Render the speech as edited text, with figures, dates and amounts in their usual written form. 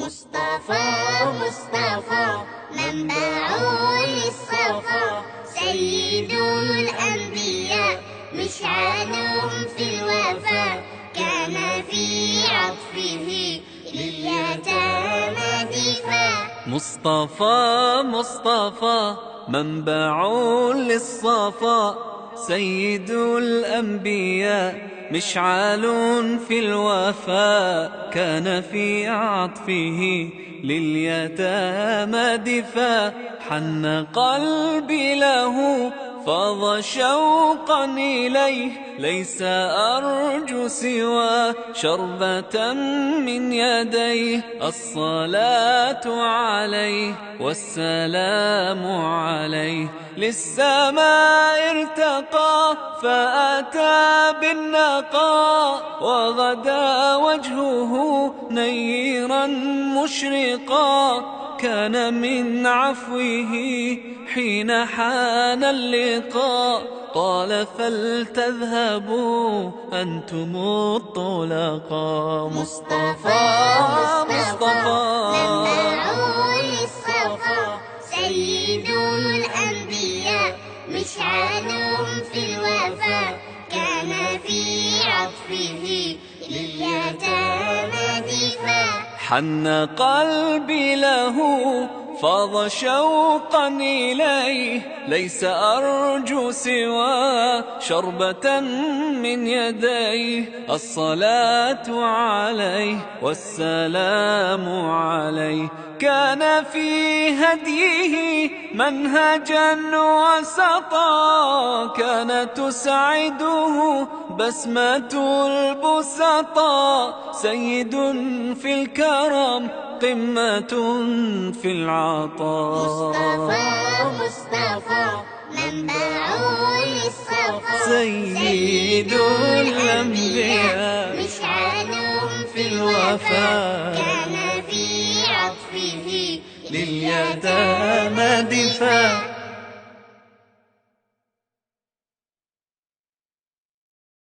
مصطفى مصطفى منبع للصفا، سيد الأنبياء مشعل في الوفا، كان في عطفه لليتامى دفاع. مصطفى مصطفى منبع للصفا، سيد الأنبياء مشعل في الوفاء، كان في عطفه لليتامى دفاع. حن قلبي له فاض شوقا إليه، ليس أرجو سوى شربة من يديه. الصلاة عليه والسلام عليه، للسماء ارتقى فأتى بالنقاء، وغدا وجهه نيرا مشرقا. كان من عفوه حين حان اللقاء، قال فلتذهبوا أنتم الطلقاء. مصطفى مصطفى منبع للصفا، سيد الأنبياء مشعل في الوفا، كان في عطفه لليتامى دفاع. حن قلبي له فاض شوقا إليه، ليس أرجو سوى شربة من يديه. الصلاة عليه والسلام عليه، كان في هديه منهجا وسطا، كان تسعده بسمة البسطاء. سيد في الكرم قمة في العطاء. مصطفى مصطفى منبع للصفا، سيد الأنبياء مشعل في الوفاء، كان في عطفه لليتامى دفاع.